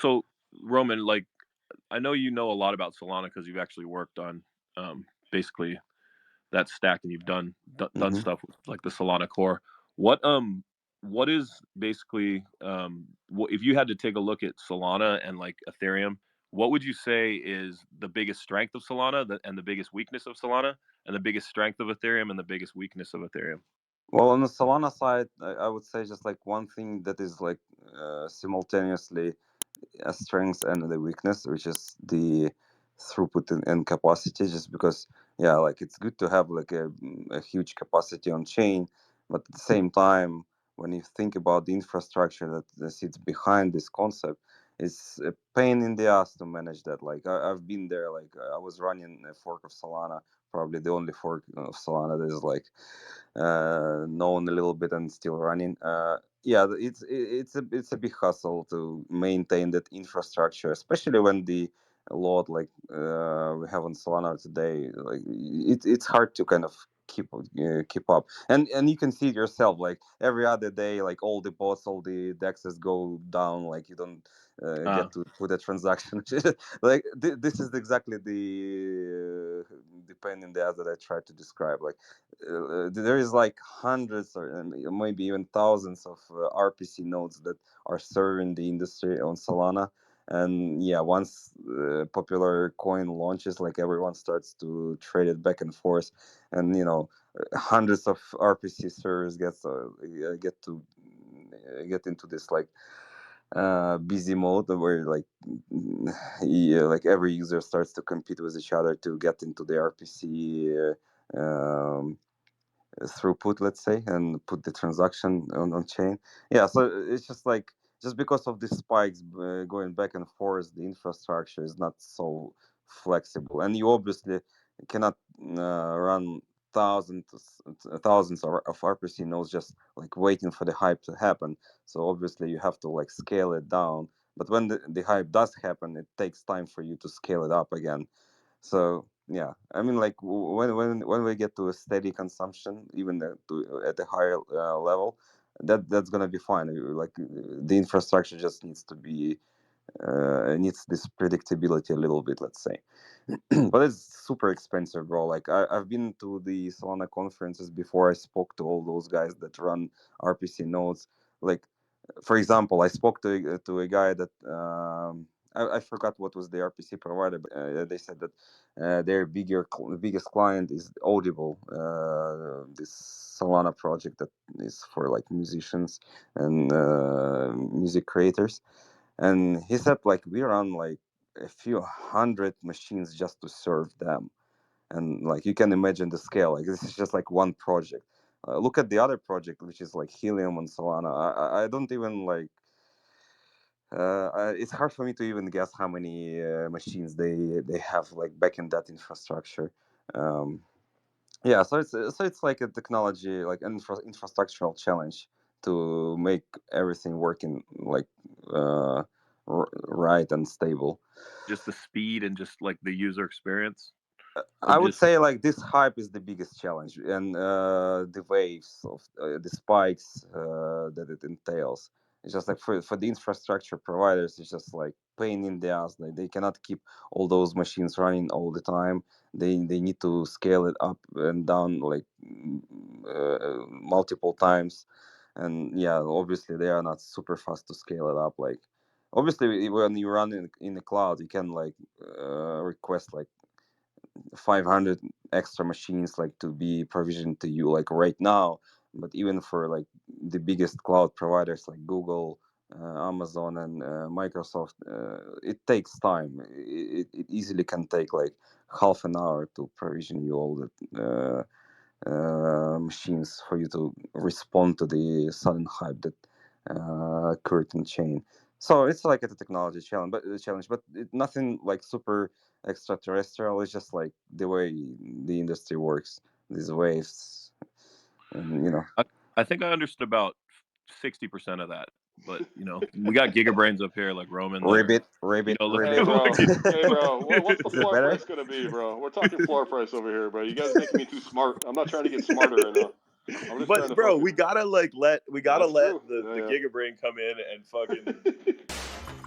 So Roman, like I know you know a lot about Solana because you've actually worked on basically that stack, and you've done Hmm. stuff with like the Solana core. What what is basically if you had to take a look at Solana and like Ethereum, what would you say is the biggest strength of Solana and the biggest weakness of Solana, and the biggest strength of Ethereum and the biggest weakness of Ethereum? Well, on the Solana side, I would say just like one thing that is like simultaneously a strength and the weakness, which is the throughput and capacity. Just because, yeah, like it's good to have like a huge capacity on chain, but at the same time, when you think about the infrastructure that sits behind this concept, it's a pain in the ass to manage that. Like I've been there. Like I was running a fork of Solana, probably the only fork of Solana that is like known a little bit and still running. Yeah, it's a big hustle to maintain that infrastructure, especially when the load like we have on Solana today. Like it's hard to kind of keep up, and you can see it yourself. Like every other day, like all the bots, all the dexes go down. Like you don't Uh, get to put a transaction. Like this is exactly the pain in the ass that I tried to describe. Like there is like hundreds or maybe even thousands of RPC nodes that are serving the industry on Solana. And yeah, once popular coin launches, like everyone starts to trade it back and forth, and hundreds of RPC servers get to get into this like busy mode where like yeah, like every user starts to compete with each other to get into the RPC throughput, let's say, and put the transaction on chain. Yeah, so it's just like just because of the spikes going back and forth, the infrastructure is not so flexible, and you obviously cannot run thousands thousands of RPC nodes just like waiting for the hype to happen. So obviously you have to like scale it down. But when the hype does happen, it takes time for you to scale it up again. So yeah, I mean, like when we get to a steady consumption, even at a higher level, that's gonna be fine. Like the infrastructure just needs to be needs this predictability a little bit, let's say. But it's super expensive, bro. Like I've been to the Solana conferences before. I spoke to all those guys that run RPC nodes. Like for example, I spoke to a guy that I forgot what was the RPC provider, but they said that their biggest client is Audible, this Solana project that is for like musicians and music creators. And he said like we run like a few hundred machines just to serve them, and like you can imagine the scale. Like this is just like one project. Look at the other project, which is like Helium and Solana. I don't even like. It's hard for me to even guess how many machines they have like back in that infrastructure. Um, yeah, so it's like a technology like an infrastructural challenge to make everything working like right and stable. just the speed and just like the user experience, or I would just say like this hype is the biggest challenge, and the waves of the spikes that it entails. It's just like for the infrastructure providers, it's just like pain in the ass. They cannot keep all those machines running all the time. They need to scale it up and down like multiple times, and yeah, obviously they are not super fast to scale it up. Like obviously when you run in the cloud, you can like request like 500 extra machines like to be provisioned to you like right now. But even for like the biggest cloud providers like Google, Amazon, and Microsoft, it takes time. It easily can take like half an hour to provision you all the machines for you to respond to the sudden hype that occurred in chain. So it's like a technology challenge, but nothing like super extraterrestrial. It's just like the way the industry works. These waves, and I, I think I understood about 60% of that, but we got Giga Brains up here like Roman that are, Hey, bro. look at Hey, bro. What's the Is it floor better? price gonna be, bro? We're talking floor price over here, bro. You guys making me too smart. I'm not trying to get smarter right now. I'm just trying but to bro, fucking. we gotta let That's true. the Yeah, Giga Brain come in and fucking yeah.